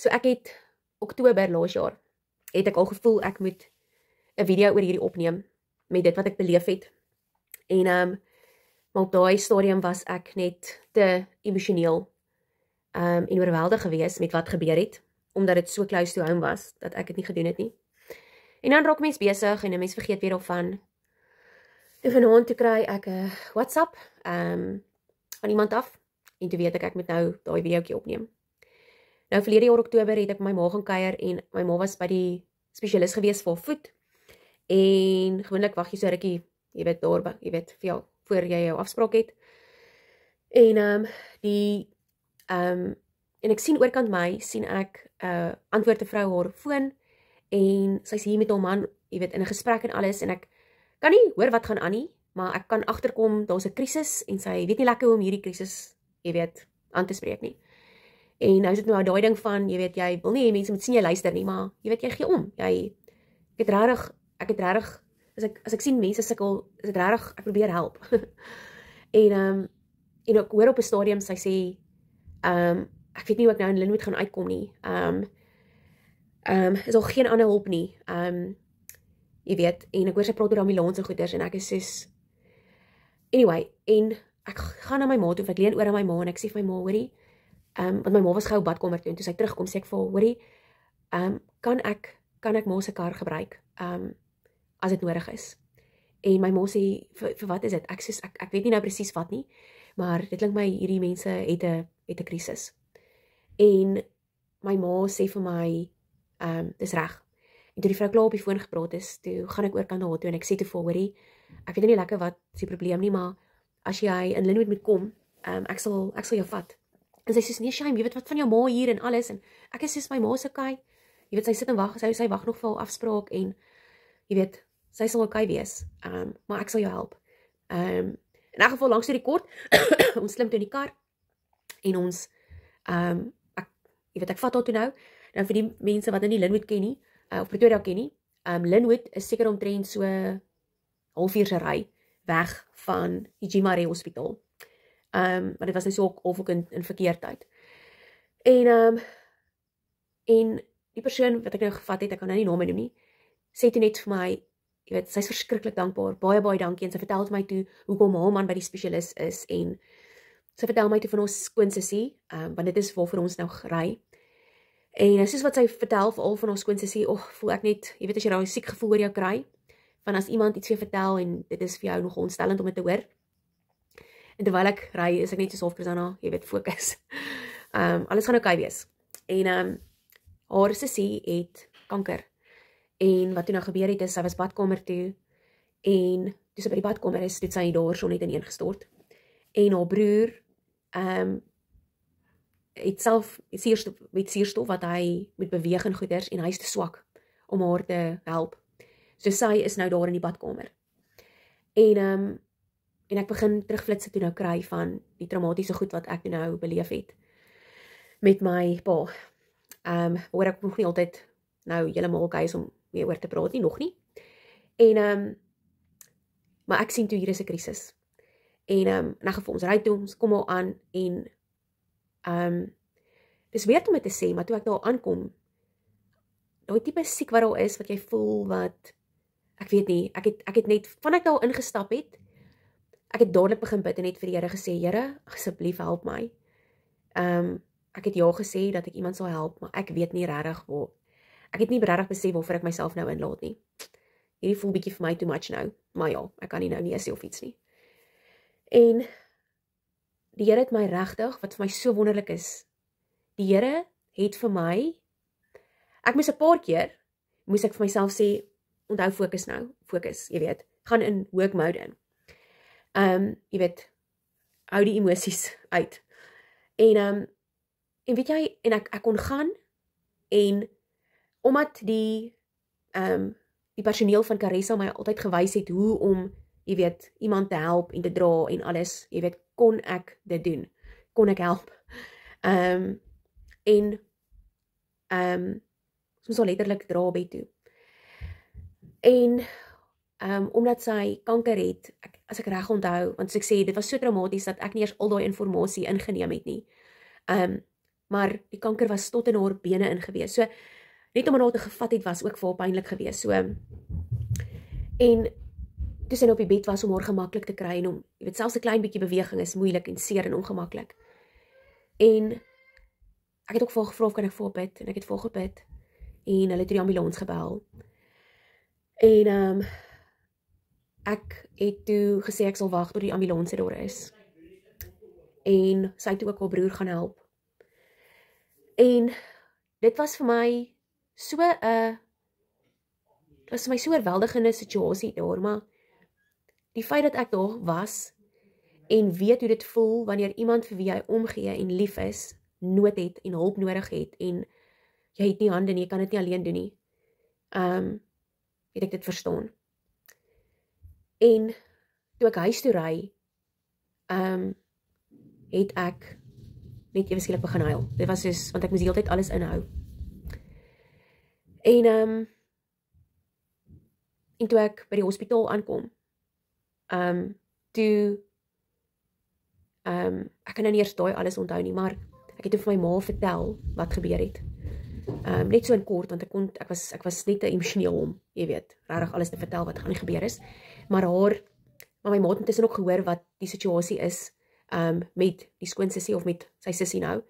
So ek het Oktober laas jaar, het ek al gevoel ek moet 'n video oor hierdie opneem, met dit wat ek beleef het. En, maar op daai stadium was ek net te emosioneel, en oorweldig gewees met wat gebeur het, omdat dit so close to home was, dat ek het nie gedoen het nie. En dan raak mens besig, en 'n mens vergeet weer daarvan. En vanaand toe kry ek 'n WhatsApp, van iemand af, en toe weet ek moet nou daai videoetjie opneem. Nou verlede jaar Oktober het ek my ma gaan kuier, en my ma was by die spesialis gewees vir voet, en gewoonlik wag jy so rukkie, jy weet daar, jy weet, vir jou, voor jy jou afspraak het. En, en ek sien oorkant my, sien ek, antwoord 'n vrou haar foon, en sy is hier met haar man, jy weet, in 'n gesprek en alles, en ek kan nie hoor wat gaan aan nie, maar ek kan agterkom, daar's 'n krisis, en sy weet nie lekker hoe om hierdie krisis, jy weet, aan te spreek nie. En nou is dit nou daai ding van, jy weet, jy wil nie hê mense moet sien jy luister nie, maar jy weet, jy gee om. Ek het regtig, as ek sien mense sukkel, is dit regtig, ek probeer help. En ek hoor op 'n stadium, sy sê, ek weet nie hoe ek nou in Lynnwood gaan uitkom nie. Is al geen ander hulp nie. Jy weet, en ek hoor sy praat oor ambulans en goeders, en ek is soos, anyway, en ek gaan na my ma toe, ek leun oor aan my ma, en ek sê vir my ma, hoorie, want my ma was gou badkamer toe, en toe sy terugkom, sê ek vir haar, hoorie, kan ek ma se kar gebruik, as dit nodig is. En my ma sê, vir wat is dit? Ek weet nie nou presies wat nie, maar dit klink my, hierdie mense het 'n krisis. En my ma sê vir my, dis reg. En toe die vrou klaar op die foon gepraat is, toe gaan ek oorkant na haar toe, en ek sê toe vir hoorie, ek weet nie lekker wat is die probleem nie, maar as jy in Lynnwood moet kom, ek sal jou vat. En sy sê, nee Shame, jy weet wat van jou ma hier en alles, en ek is soos my ma se okay, jy weet, sy sit en wag, sy wag nog vir haar afspraak, en jy weet, sy sal okay wees, maar ek sal jou help. In 'n geval, langs die kort, ons klim toe in die kar, en ons, ek vat haar toe nou vir die mense wat nie Lynnwood ken nie, of Pretoria ken nie, Lynnwood is seker omtrent so halfuur se ry weg van die G-Marie Hospitaal. Maar dit was nou so of ook in verkeerdheid. En die persoon wat ek nou gevat het, ek kan nou nie name noem nie, sê toe net vir my, jy weet, sy is verskriklik dankbaar, baie dankie, en sy vertel my toe, hoekom haar man by die spesialis is, en sy vertel my toe van ons skoonsussie, want dit is waarvoor ons nou ry. En soos wat sy vertel, vir al van ons skoonsussie, voel ek net, jy weet, as jy nou 'n siek gevoel oor jou kry, van as iemand iets vir jou vertel, en dit is vir jou nog ontstellend om dit te hoor. En terwyl ek ry, is ek net so half Chrisana, jy weet, fokus. Alles gaan okay wees. En haar sussie het kanker. En wat toe nou gebeur het, is sy was badkamer toe, en toe sy by die badkamer is, toe sy daar so net ineengestort. En haar broer, het self suurstof wat hy moet beweeg en goeders, en hy is te swak om haar te help. So sy is nou daar in die badkamer. En ek begin terugflitse toe nou kry van die traumatiese goed wat ek nou beleef het met my pa. Waar ek nog nie altyd nou heeltemal okay is om mee oor te praat nie, nog nie. Maar ek sien toe hier is 'n krisis. En in 'n geval, ons ry toe, ons kom al aan, en dis weird om dit te sê, maar toe ek daar aankom, daai tipe siek wat daar is, wat jy voel wat, ek weet nie, ek het net, van ek daar ingestap het, ek het dadelik begin bid en net vir die Here gesê, Here, asseblief help my. Ek het ja gesê dat ek iemand sal help, maar ek weet nie regtig waar. Ek het nie regtig besef waarvoor ek myself nou inlaat nie. Hierdie voel bietjie vir my too much nou, maar ja, ek kan nie nou nie sê of iets nie. En die Here het my regtig, wat vir my so wonderlik is, die Here het vir my, ek moes 'n paar keer, moes ek vir myself sê, onthou fokus nou, fokus, jy weet, gaan in work mode in. Jy weet, hou die emosies uit. En weet jy, en ek kon gaan, en omdat die personeel van Caressa my altyd gewys het hoe om, jy weet, iemand te help en te dra en alles, jy weet, kon ek dit doen, kon ek help. Soms al letterlik dra bed toe. En omdat sy kanker het, as ek reg onthou, want as ek sê, dit was so traumaties dat ek nie eers al daai inligting ingeneem het nie. maar die kanker was tot in haar bene in gewees. So, net om haar te gevat het, was ook vir haar pynlik gewees. So, en toe sy op die bed was om haar gemaklik te kry, en om, jy weet, selfs 'n klein bietjie beweging is moeilik en seer en ongemaklik. En ek het ook vir haar gevra of kan ek vir haar bid, en ek het vir haar gebid, en hulle het die ambulans gebel. En ek het toe gesê ek sal wag tot die ambulans daar is. En sy het toe ook haar broer gaan help. En dit was vir my so 'n oorweldigende situasie daar, maar die feit dat ek daar was en weet hoe dit voel wanneer iemand vir wie jy omgee en lief is, nood het en hulp nodig het en jy het nie hande nie, jy kan dit nie alleen doen nie. Het ek dit verstaan. En toe ek huis toe ry, het ek net ewe skielik begin huil. Dit was soos, want ek moes die hele tyd alles inhou. En toe ek by die hospitaal aankom, toe, ek kan nou nie eers daai alles onthou nie, maar ek het toe vir my ma vertel wat gebeur het. Net so in kort, want ek was net te emosioneel om, jy weet, regtig alles te vertel wat gaan gebeur is. Maar my ma het intussen ook gehoor wat die situasie is, met die skoonsussie of met sy sussie nou,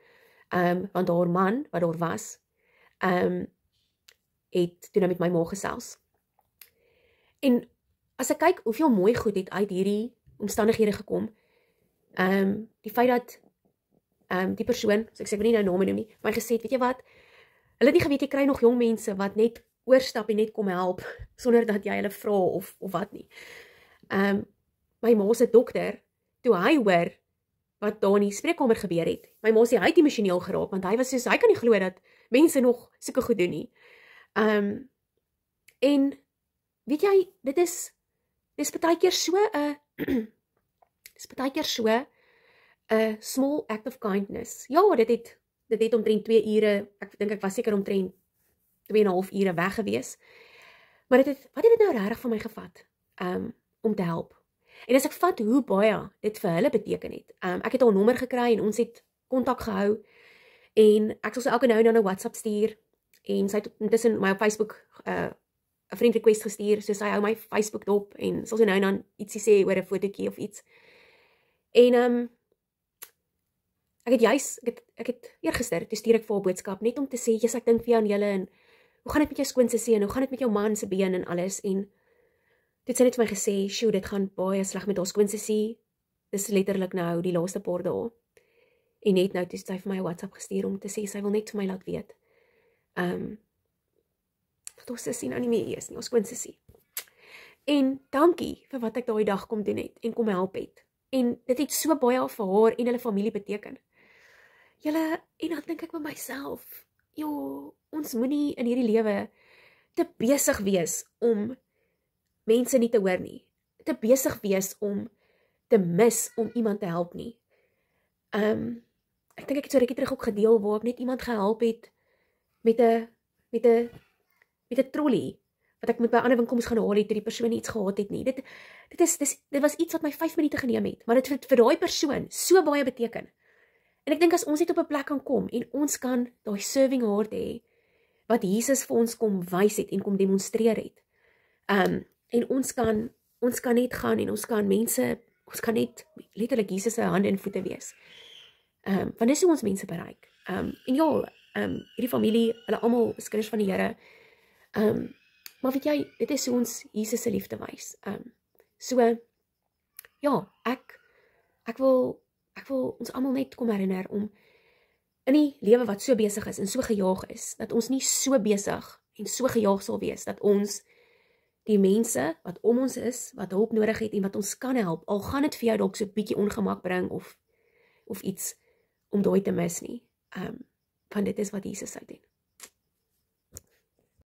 want haar man, wat daar was, het toe nou met my ma gesels. En as ek kyk hoeveel mooi goed het uit hierdie omstandighede gekom, die feit dat die persoon, so ek wil nie nou name noem nie, my gesê het, weet jy wat, hulle het nie geweet, jy kry nog jong mense wat net oorstap en net kom help, sonder dat jy hulle vra of wat nie. My ma se dokter, toe hy hoor wat daar in die spreekkamer gebeur het, my ma sê, hy het emosioneel geraak, want hy was soos, hy kan nie glo dat mense nog sulke goed doen nie. En, weet jy, dit is partykeer so 'n small act of kindness. Ja, dit het omtrent 2 ure, ek dink ek was seker omtrent 2,5 ure weg gewees. Maar wat het dit nou regtig van my gevat, om te help? En as ek vat hoe baie dit vir hulle beteken het, ek het haar nommer gekry en ons het kontak gehou, en ek sal so elke nou en dan 'n WhatsApp stuur, en sy het intussen my op Facebook 'n friend request gestuur, so sy hou my Facebook dop, en sal so nou en dan ietsie sê oor 'n fotootjie of iets. En ek het eergister, toe stuur ek vir haar boodskap, net om te sê, ek dink vir jou en julle, en hoe gaan dit met jou skoonsussie, en hoe gaan dit met jou man se been en alles, en dit sy net vir my gesê, sjoe, dit gaan baie sleg met haar skoonsussie, dis letterlik nou die laaste paar dae, en net nou, toe sy vir my 'n WhatsApp gestuur, om te sê, sy wil net vir my laat weet, dat ons sussie nou nie meer is nie, ons skoonsussie. En dankie vir wat ek daai dag kom doen het, en kom help het, en dit het so baie vir haar en hulle familie beteken. Julle, en dan dink ek by myself, ons moenie in hierdie lewe te besig wees om mense nie te hoor nie, te besig wees om te mis om iemand te help nie. Ek dink ek het so rukkie terug ook gedeel waar ek net iemand gehelp het met 'n trolley, wat ek moet by ander winkels gaan haal het, toe die persoon iets gehad het nie. Dit was iets wat my 5 minute geneem het, maar dit het vir daai persoon so baie beteken. En ek dink as ons net op 'n plek kan kom, en ons kan daai serving heart hê, wat Jesus vir ons kom wys het, en kom demonstreer het, en ons kan net gaan, en ons kan net letterlik Jesus se hande en voete wees. Want dis hoe ons mense bereik. En ja, hierdie familie, hulle almal is kinders van die Here, maar weet jy, dit is hoe ons Jesus se liefde wys. So, ja, ek wil ons almal net kom herinner om in die lewe wat so besig is en so gejaag is, dat ons nie so besig en so gejaag sal wees, dat ons die mense wat om ons is, wat hulp nodig het en wat ons kan help, al gaan dit vir jou dalk so 'n bietjie ongemak bring of iets, om daai te mis nie. Want dit is wat Jesus sou doen.